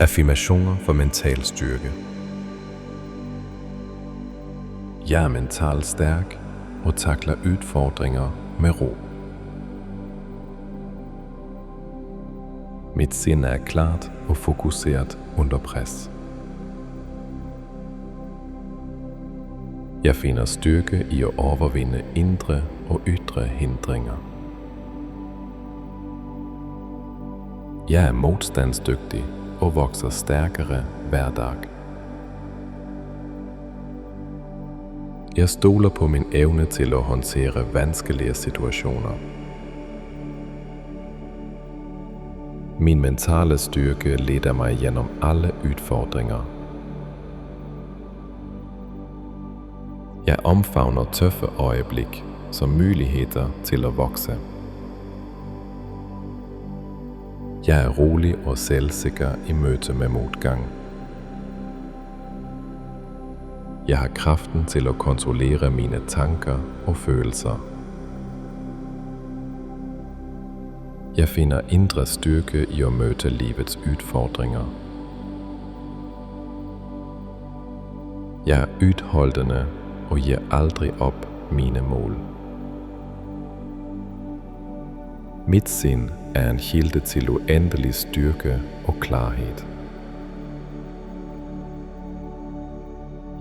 Affirmationer for mental styrke. Jeg er mentalt stærk og takler udfordringer med ro. Mit sind er klart og fokuseret under pres. Jeg finder styrke i at overvinde indre og ydre hindringer. Jeg er modstandsdygtig og vokser stærkere hver dag. Jeg stoler på min evne til at håndtere vanskelige situationer. Min mentale styrke leder mig gennem alle udfordringer. Jeg omfavner tøffe øjeblik som muligheder til at vokse. Jeg er rolig og selvsikker i møte med modgang. Jeg har kraften til at kontrollere mine tanker og følelser. Jeg finder indre styrke i at møde livets udfordringer. Jeg er udholdende og giver aldrig op mine mål. Mit sind er en kilde til uendelig styrke og klarhed.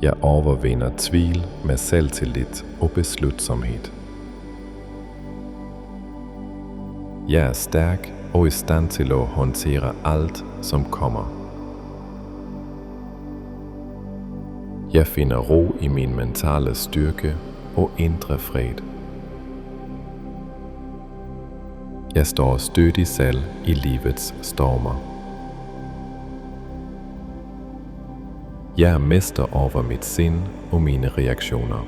Jeg overvinder tvivl med selvtillid og beslutsomhed. Jeg er stærk og i stand til at håndtere alt, som kommer. Jeg finder ro i min mentale styrke og indre fred. Jeg står stødig selv i livets stormer. Jeg er mester over mit sind og mine reaktioner.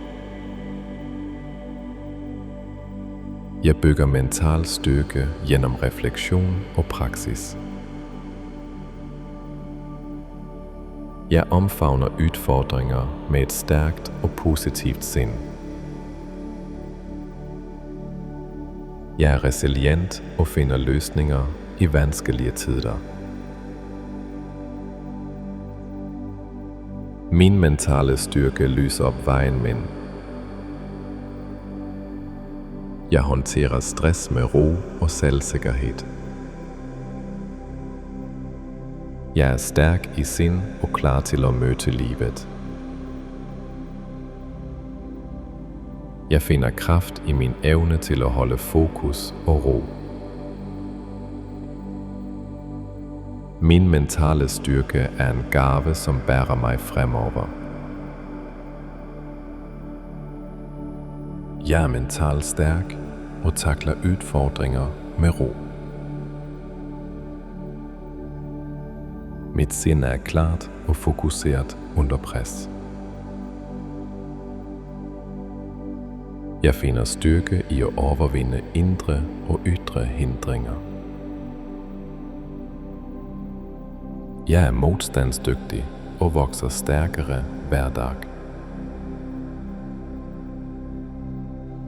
Jeg bygger mental styrke gennem refleksion og praksis. Jeg omfavner udfordringer med et stærkt og positivt sind. Jeg er resilient og finder løsninger i vanskelige tider. Min mentale styrke lyser op vejen min. Jeg håndterer stress med ro og selvsikkerhed. Jeg er stærk i sind og klar til at møde livet. Jeg finder kraft i min evne til at holde fokus og ro. Min mentale styrke er en gave, som bærer mig fremover. Jeg er mentalt stærk og takler udfordringer med ro. Mit sind er klart og fokuseret under pres. Jeg finder styrke i at overvinde indre og ydre hindringer. Jeg er modstandsdygtig og vokser stærkere hver dag.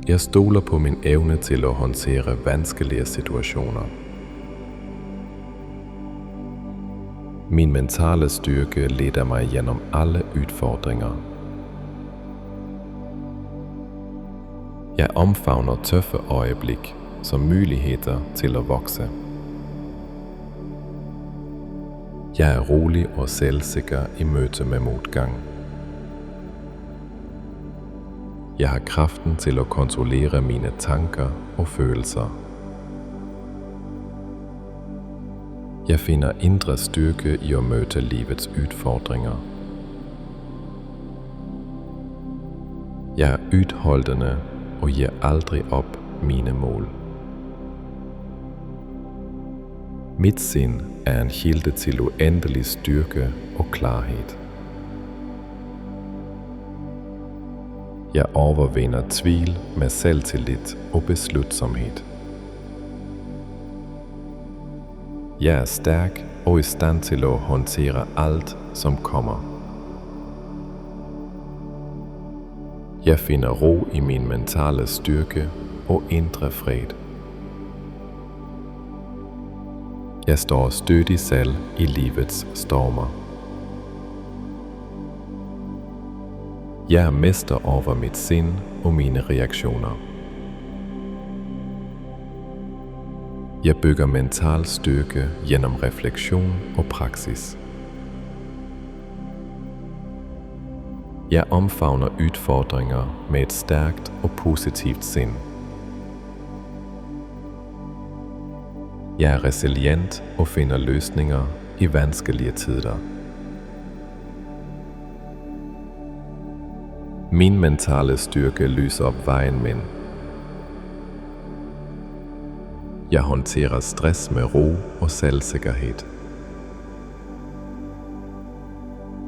Jeg stoler på min evne til at håndtere vanskelige situationer. Min mentale styrke leder mig gennem alle udfordringer. Jeg omfavner tøffe øjeblik som muligheder til at vokse. Jeg er rolig og selvsikker i møte med modgang. Jeg har kraften til at kontrollere mine tanker og følelser. Jeg finder indre styrke i at møde livets udfordringer. Jeg er udholdende og giver aldrig op mine mål. Mit sind er en kilde til uendelig styrke og klarhed. Jeg overvinder tvivl med selvtillid og beslutsomhed. Jeg er stærk og i stand til at håndtere alt, som kommer. Jeg finder ro i min mentale styrke og indre fred. Jeg står stødig selv i livets stormer. Jeg er mester over mit sind og mine reaktioner. Jeg bygger mental styrke gennem refleksion og praksis. Jeg omfavner udfordringer med et stærkt og positivt sind. Jeg er resilient og finder løsninger i vanskelige tider. Min mentale styrke lyser op vejen min. Jeg håndterer stress med ro og selvsikkerhed.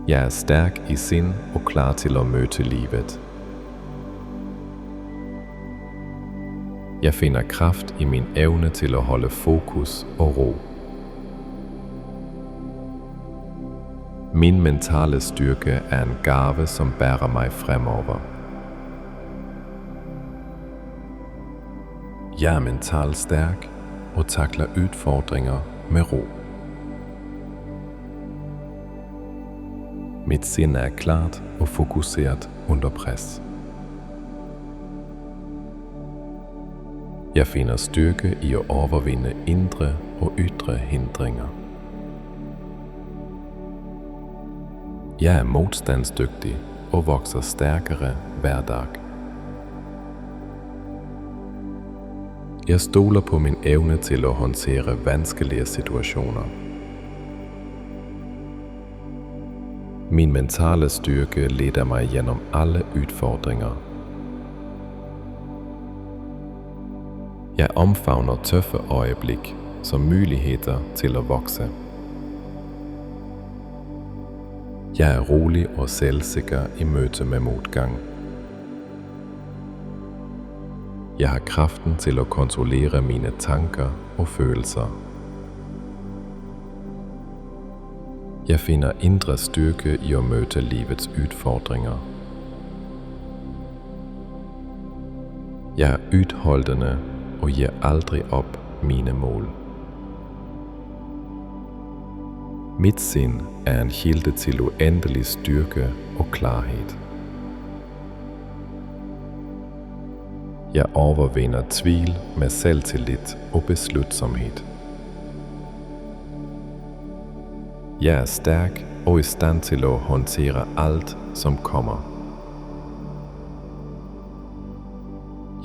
Jeg er stærk i sind og klar til at møde livet. Jeg finder kraft i min evne til at holde fokus og ro. Min mentale styrke er en gave, som bærer mig fremover. Jeg er mentalt stærk og takler udfordringer med ro. Mit sind er klart og fokuseret under pres. Jeg finder styrke i at overvinde indre og ydre hindringer. Jeg er modstandsdygtig og vokser stærkere hver dag. Jeg stoler på min evne til at håndtere vanskelige situationer. Min mentale styrke leder mig gennem alle udfordringer. Jeg omfavner tøffe øjeblik som muligheder til at vokse. Jeg er rolig og selvsikker i møte med modgang. Jeg har kraften til at kontrollere mine tanker og følelser. Jeg finder indre styrke i at møde livets udfordringer. Jeg er udholdende og giver aldrig op mine mål. Mit sind er en kilde til uendelig styrke og klarhed. Jeg overvinder tvivl med selvtillid og beslutsomhed. Jeg er stærk og i stand til at håndtere alt, som kommer.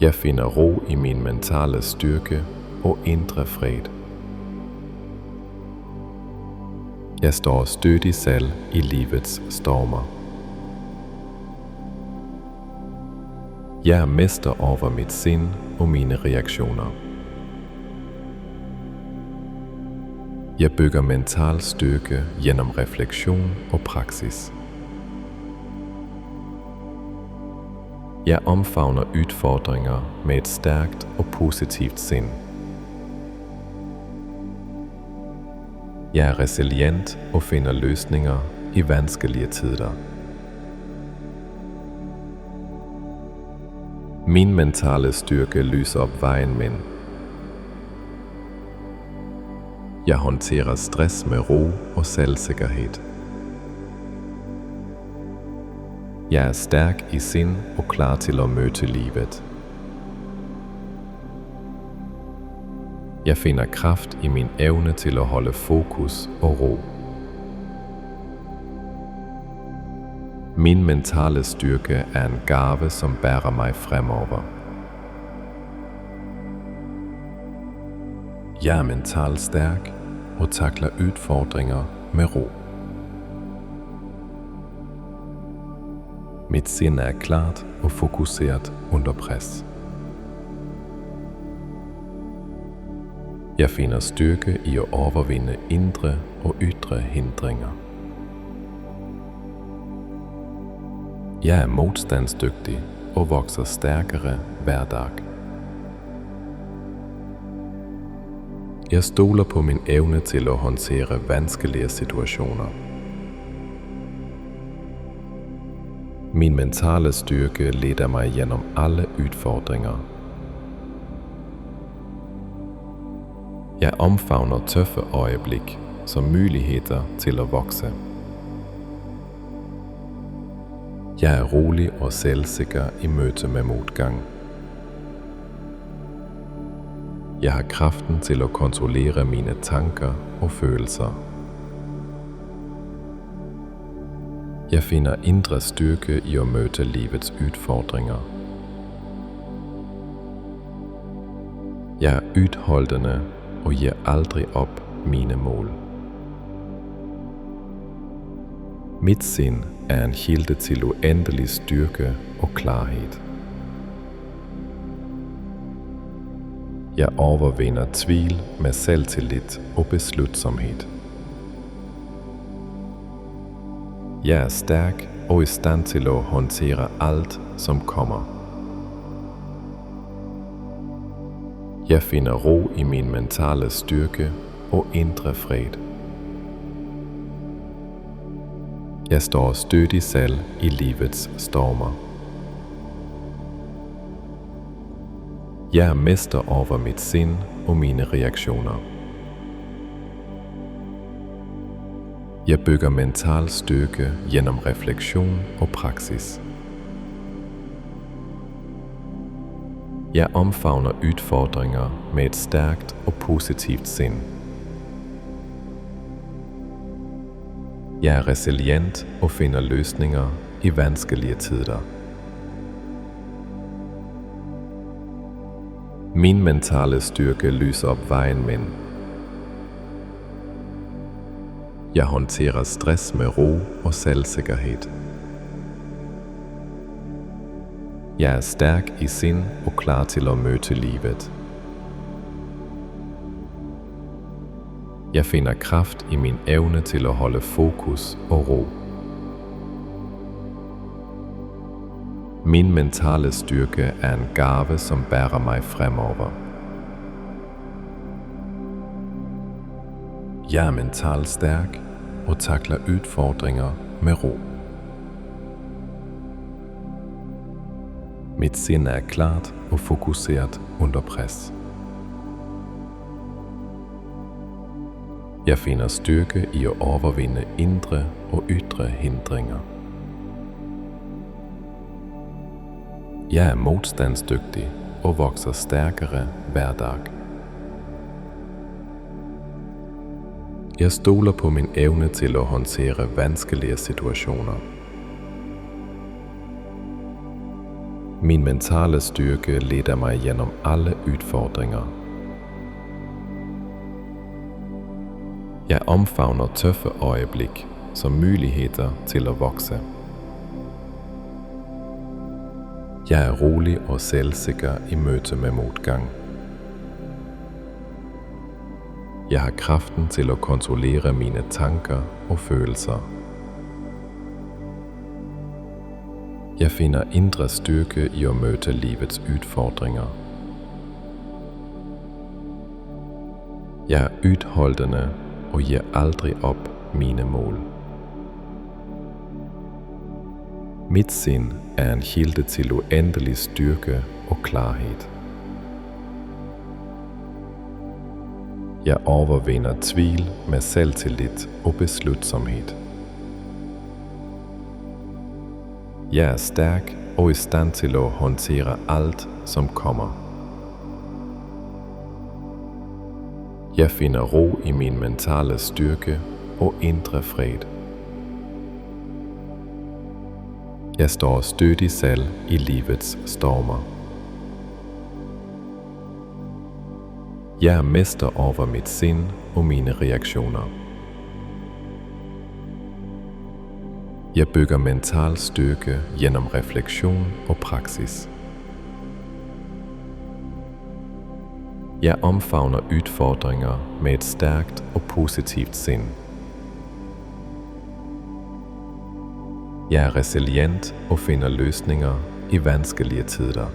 Jeg finder ro i min mentale styrke og indre fred. Jeg står stødig selv i livets stormer. Jeg er mester over mit sind og mine reaktioner. Jeg bygger mental styrke gennem refleksion og praksis. Jeg omfavner udfordringer med et stærkt og positivt sind. Jeg er resilient og finder løsninger i vanskelige tider. Min mentale styrke lyser op vejen min. Jeg håndterer stress med ro og selvsikkerhed. Jeg er stærk i sind og klar til at møde livet. Jeg finder kraft i min evne til at holde fokus og ro. Min mentale styrke er en gave, som bærer mig fremover. Jeg er mentalt stærk og takler udfordringer med ro. Mit sind er klart og fokuseret under pres. Jeg finder styrke i at overvinde indre og ydre hindringer. Jeg er modstandsdygtig og vokser stærkere hver dag. Jeg stoler på min evne til at håndtere vanskelige situationer. Min mentale styrke leder mig gennem alle udfordringer. Jeg omfavner tøffe øjeblik som muligheder til at vokse. Jeg er rolig og selvsikker i møte med modgang. Jeg har kraften til at kontrollere mine tanker og følelser. Jeg finder indre styrke i at møde livets udfordringer. Jeg er udholdende og giver aldrig op mine mål. Mit sind er en kilde til uendelig styrke og klarhed. Jeg overvinder tvivl med selvtillid og beslutsomhed. Jeg er stærk og i stand til at håndtere alt, som kommer. Jeg finder ro i min mentale styrke og indre fred. Jeg står stødig selv i livets stormer. Jeg er mester over mit sind og mine reaktioner. Jeg bygger mental styrke gennem refleksion og praksis. Jeg omfavner udfordringer med et stærkt og positivt sind. Jeg er resilient og finder løsninger i vanskelige tider. Min mentale styrke lyser op vejen min. Jeg håndterer stress med ro og selvsikkerhed. Jeg er stærk i sind og klar til at møde livet. Jeg finder kraft i min evne til at holde fokus og ro. Min mentale styrke er en gave, som bærer mig fremover. Jeg er mentalt stærk og takler udfordringer med ro. Mit sind er klart og fokuseret under pres. Jeg finder styrke i at overvinde indre og ydre hindringer. Jeg er modstandsdygtig og vokser stærkere hver dag. Jeg stoler på min evne til at håndtere vanskelige situationer. Min mentale styrke leder mig gennem alle udfordringer. Jeg omfavner tøffe øjeblik som muligheder til at vokse. Jeg er rolig og selvsikker i møte med modgang. Jeg har kraften til at kontrollere mine tanker og følelser. Jeg finder indre styrke i at møde livets udfordringer. Jeg er udholdende og giver aldrig op mine mål. Mit sind er en kilde til uendelig styrke og klarhed. Jeg overvinder tvivl med selvtillid og beslutsomhed. Jeg er stærk og i stand til at håndtere alt, som kommer. Jeg finder ro i min mentale styrke og indre fred. Jeg står stødig selv i livets stormer. Jeg er mester over mit sind og mine reaktioner. Jeg bygger mental styrke gennem refleksion og praksis. Jeg omfavner udfordringer med et stærkt og positivt sind. Jeg er resilient og finder løsninger i vanskelige tider.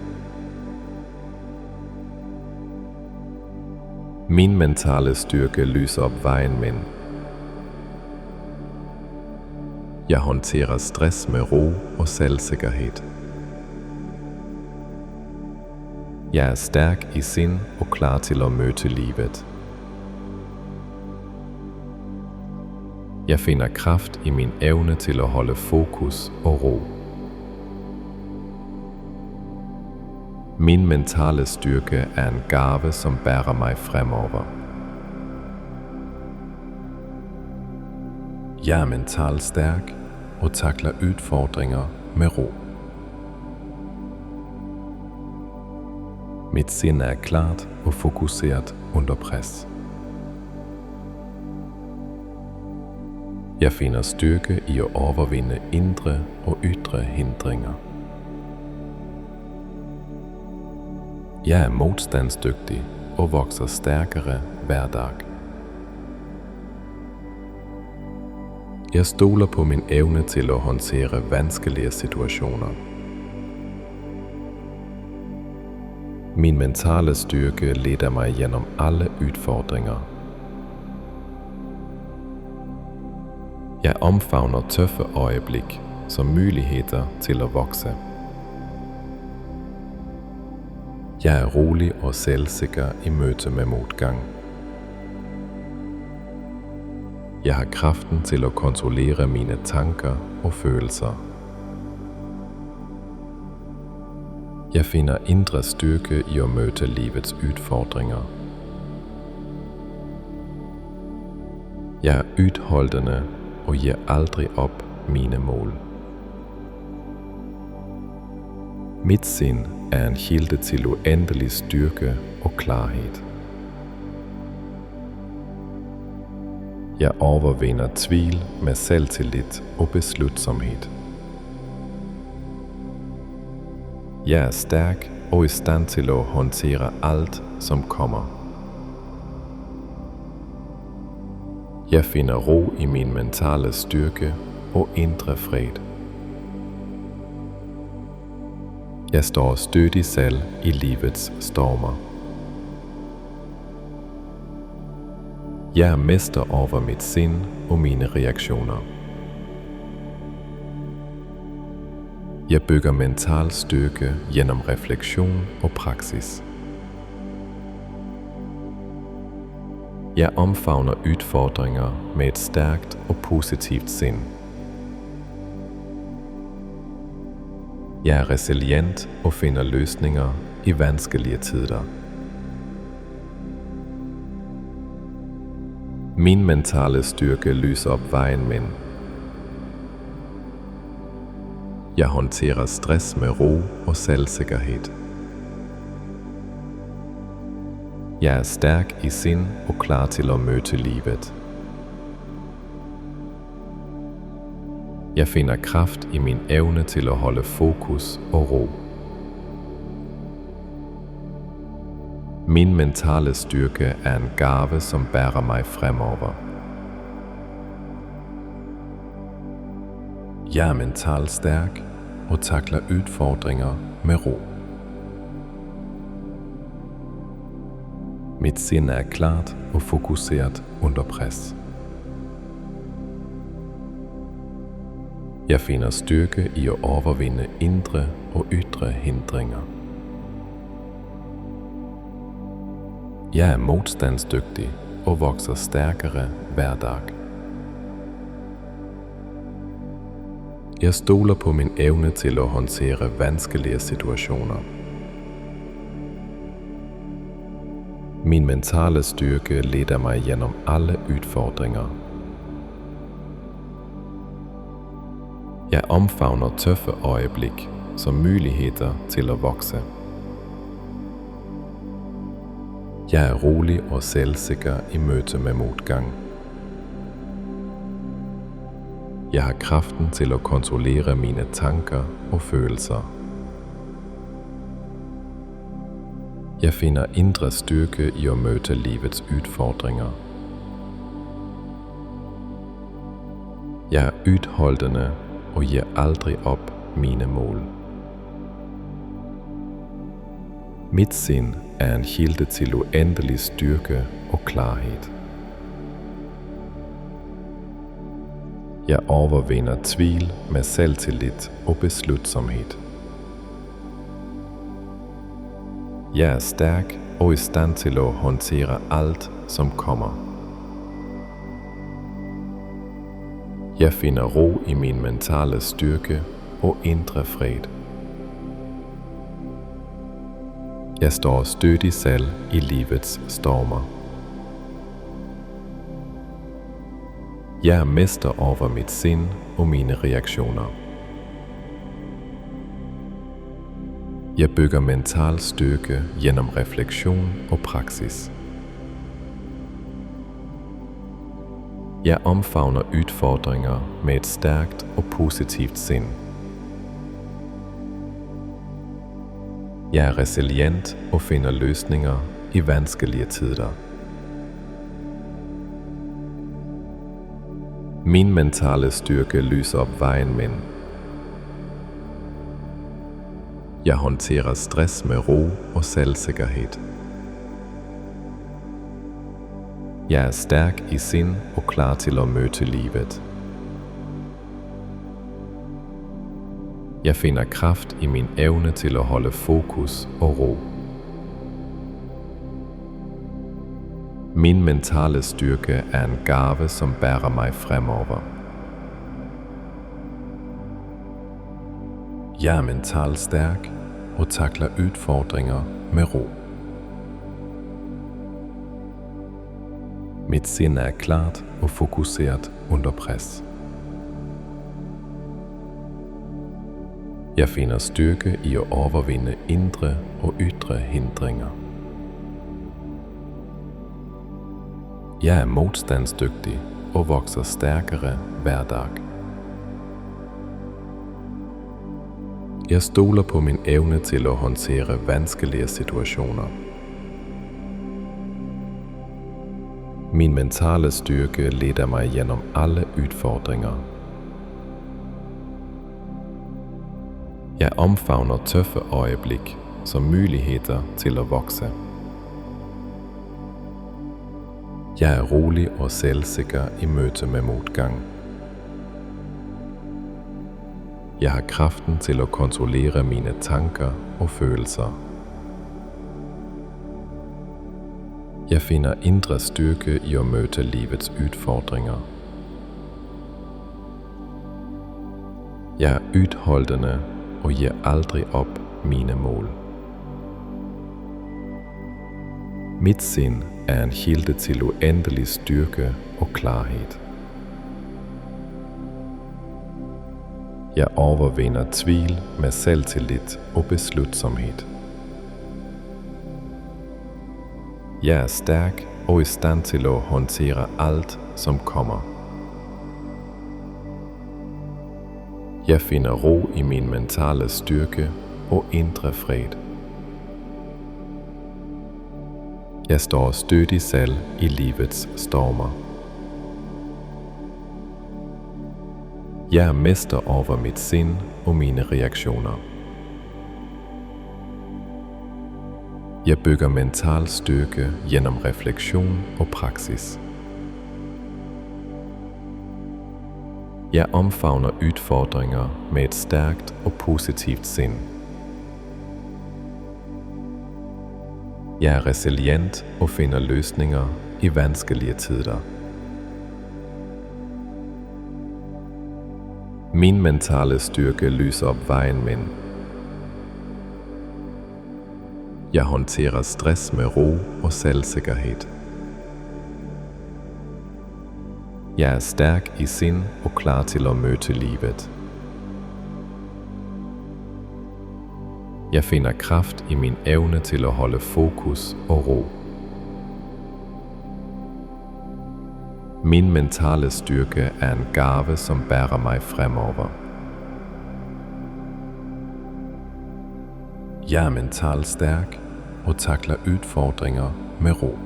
Min mentale styrke lyser op vejen min. Jeg håndterer stress med ro og selvsikkerhed. Jeg er stærk i sind og klar til at møde livet. Jeg finder kraft i min evne til at holde fokus og ro. Min mentale styrke er en gave, som bærer mig fremover. Jeg er mentalt stærk og takler udfordringer med ro. Mit sind er klart og fokuseret under pres. Jeg finder styrke i at overvinde indre og ydre hindringer. Jeg er modstandsdygtig og vokser stærkere hver dag. Jeg stoler på min evne til at håndtere vanskelige situationer. Min mentale styrke leder mig gennem alle udfordringer. Jeg omfavner tøffe øjeblik som muligheder til at vokse. Jeg er rolig og selvsikker i møte med modgang. Jeg har kraften til at kontrollere mine tanker og følelser. Jeg finder indre styrke i at møde livets udfordringer. Jeg er udholdende og giver aldrig op mine mål. Mit sind er en kilde til uendelig styrke og klarhed. Jeg overvinder tvivl med selvtillid og beslutsomhed. Jeg er stærk og i stand til at håndtere alt, som kommer. Jeg finder ro i min mentale styrke og indre fred. Jeg står stødig selv i livets stormer. Jeg er mester over mit sind og mine reaktioner. Jeg bygger mental styrke gennem refleksion og praksis. Jeg omfavner udfordringer med et stærkt og positivt sind. Jeg er resilient og finder løsninger i vanskelige tider. Min mentale styrke lyser op vejen min. Jeg håndterer stress med ro og selvsikkerhed. Jeg er stærk i sind og klar til at møde livet. Jeg finder kraft i min evne til at holde fokus og ro. Min mentale styrke er en gave, som bærer mig fremover. Jeg er mentalt stærk og takler udfordringer med ro. Mit sind er klart og fokuseret under pres. Jeg finder styrke i at overvinde indre og ydre hindringer. Jeg er modstandsdygtig og vokser stærkere hver dag. Jeg stoler på min evne til at håndtere vanskelige situationer. Min mentale styrke leder mig gennem alle udfordringer. Jeg omfavner tøffe øjeblik som muligheder til at vokse. Jeg er rolig og selvsikker i møte med modgang. Jeg har kraften til at kontrollere mine tanker og følelser. Jeg finder indre styrke i at møde livets udfordringer. Jeg er udholdende og giver aldrig op mine mål. Mit sind er en kilde til uendelig styrke og klarhed. Jeg overvinder tvivl med selvtillid og beslutsomhed. Jeg er stærk og i stand til at håndtere alt, som kommer. Jeg finder ro i min mentale styrke og indre fred. Jeg står stødigt selv i livets stormer. Jeg er mester over mit sind og mine reaktioner. Jeg bygger mental styrke gennem refleksion og praksis. Jeg omfavner udfordringer med et stærkt og positivt sind. Jeg er resilient og finder løsninger i vanskelige tider. Min mentale styrke lyser op vejen min. Jeg håndterer stress med ro og selvsikkerhed. Jeg er stærk i sind og klar til at møde livet. Jeg finder kraft i min evne til at holde fokus og ro. Min mentale styrke er en gave, som bærer mig fremover. Jeg er mentalt stærk og takler udfordringer med ro. Mit sind er klart og fokuseret under pres. Jeg finder styrke i at overvinde indre og ydre hindringer. Jeg er modstandsdygtig og vokser stærkere hver dag. Jeg stoler på min evne til at håndtere vanskelige situationer. Min mentale styrke leder mig gennem alle udfordringer. Jeg omfavner tøffe øjeblik som muligheder til at vokse. Jeg er rolig og selvsikker i møte med modgang. Jeg har kraften til at kontrollere mine tanker og følelser. Jeg finder indre styrke i at møde livets udfordringer. Jeg er udholdende og giver aldrig op mine mål. Mit sind er en kilde til uendelig styrke og klarhed. Jeg overvinder tvivl med selvtillid og beslutsomhed. Jeg er stærk og i stand til at håndtere alt, som kommer. Jeg finder ro i min mentale styrke og indre fred. Jeg står stødigt selv i livets stormer. Jeg er mester over mit sind og mine reaktioner. Jeg bygger mental styrke gennem refleksion og praksis. Jeg omfavner udfordringer med et stærkt og positivt sind. Jeg er resilient og finder løsninger i vanskelige tider. Min mentale styrke lyser op vejen min. Jeg håndterer stress med ro og selvsikkerhed. Jeg er stærk i sind og klar til at møde livet. Jeg finder kraft i min evne til at holde fokus og ro. Min mentale styrke er en gave, som bærer mig fremover. Jeg er mentalt stærk og takler udfordringer med ro.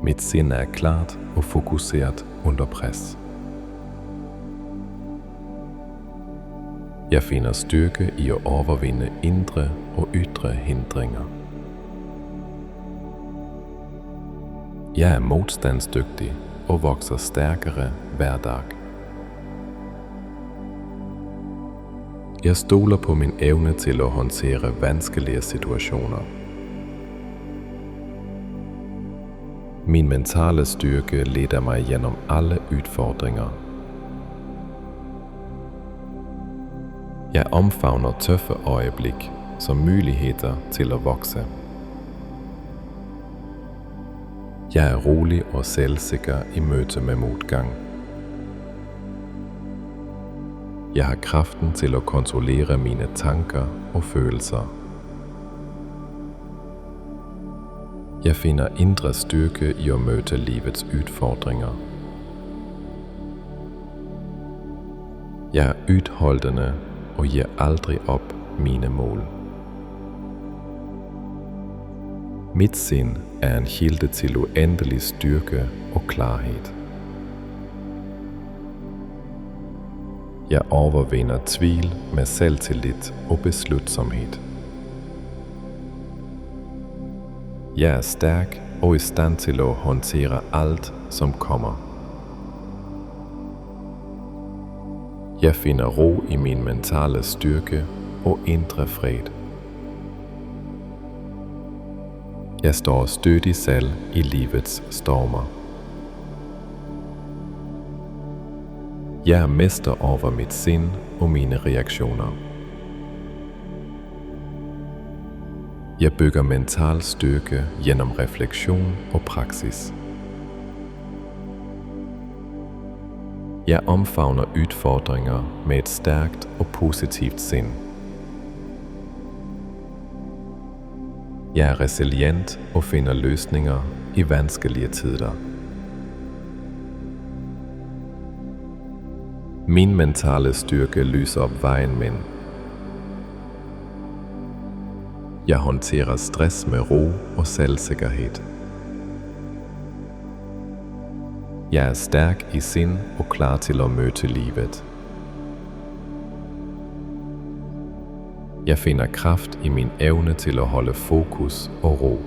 Mit sind er klart og fokuseret under pres. Jeg finder styrke i at overvinde indre og ydre hindringer. Jeg er modstandsdygtig og vokser stærkere hver dag. Jeg stoler på min evne til at håndtere vanskelige situationer. Min mentale styrke leder mig gennem alle udfordringer. Jeg omfavner tøffe øjeblik som muligheder til at vokse. Jeg er rolig og selvsikker i møte med modgang. Jeg har kraften til at kontrollere mine tanker og følelser. Jeg finder indre styrke i at møde livets udfordringer. Jeg er udholdende og giver aldrig op mine mål. Mit sind er en kilde til uendelig styrke og klarhed. Jeg overvinder tvivl med selvtillid og beslutsomhed. Jeg er stærk og i stand til at håndtere alt, som kommer. Jeg finder ro i min mentale styrke og indre fred. Jeg står stødig selv i livets stormer. Jeg er mester over mit sind og mine reaktioner. Jeg bygger mental styrke gennem refleksion og praksis. Jeg omfavner udfordringer med et stærkt og positivt sind. Jeg er resilient og finder løsninger i vanskelige tider. Min mentale styrke lyser op vejen min. Jeg håndterer stress med ro og selvsikkerhed. Jeg er stærk i sind og klar til at møde livet. Jeg finder kraft i min evne til at holde fokus og ro.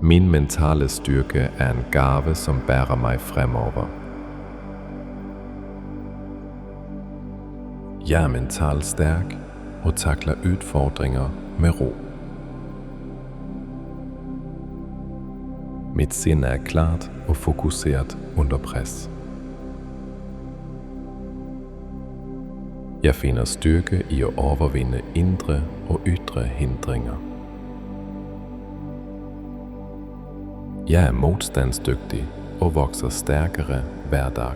Min mentale styrke er en gave, som bærer mig fremover. Jeg er mentalt stærk og takler udfordringer med ro. Mit sind er klart og fokuseret under pres. Jeg finder styrke i at overvinde indre og ydre hindringer. Jeg er modstandsdygtig og vokser stærkere hver dag.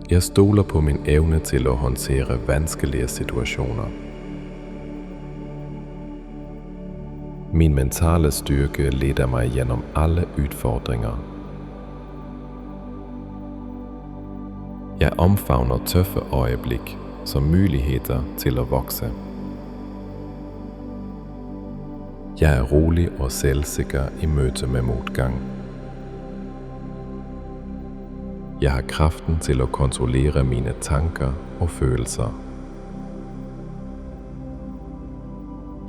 Jeg stoler på min evne til at håndtere vanskelige situationer. Min mentale styrke leder mig gennem alle udfordringer. Jeg omfavner tøffe øjeblik som muligheder til at vokse. Jeg er rolig og selvsikker i møte med modgang. Jeg har kraften til at kontrollere mine tanker og følelser.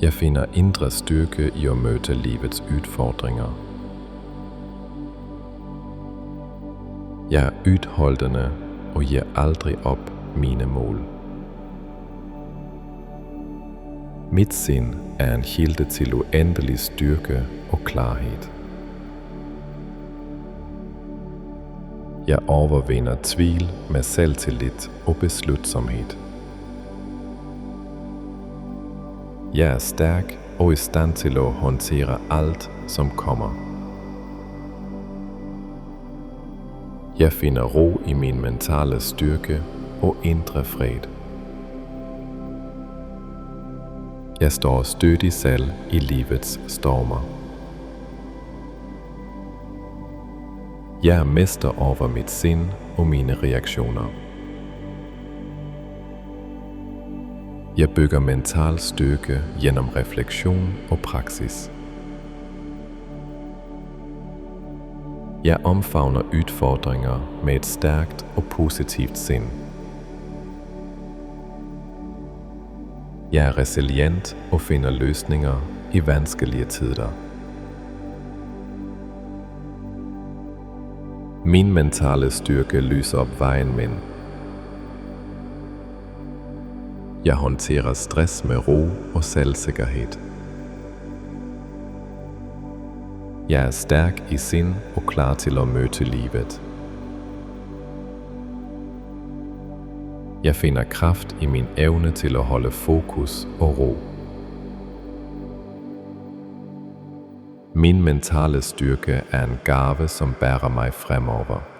Jeg finder indre styrke i at møde livets udfordringer. Jeg er udholdende og giver aldrig op mine mål. Mit sind er en kilde til uendelig styrke og klarhed. Jeg overvinder tvivl med selvtillid og beslutsomhed. Jeg er stærk og i stand til at håndtere alt, som kommer. Jeg finder ro i min mentale styrke og indre fred. Jeg står stødig selv i livets stormer. Jeg er mester over mit sind og mine reaktioner. Jeg bygger mental styrke gennem refleksion og praksis. Jeg omfavner udfordringer med et stærkt og positivt sind. Jeg er resilient og finder løsninger i vanskelige tider. Min mentale styrke lyser op vejen min. Jeg håndterer stress med ro og selvsikkerhed. Jeg er stærk i sind og klar til at møde livet. Jeg finder kraft i min evne til at holde fokus og ro. Min mentale styrke er en gave, som bærer mig fremover.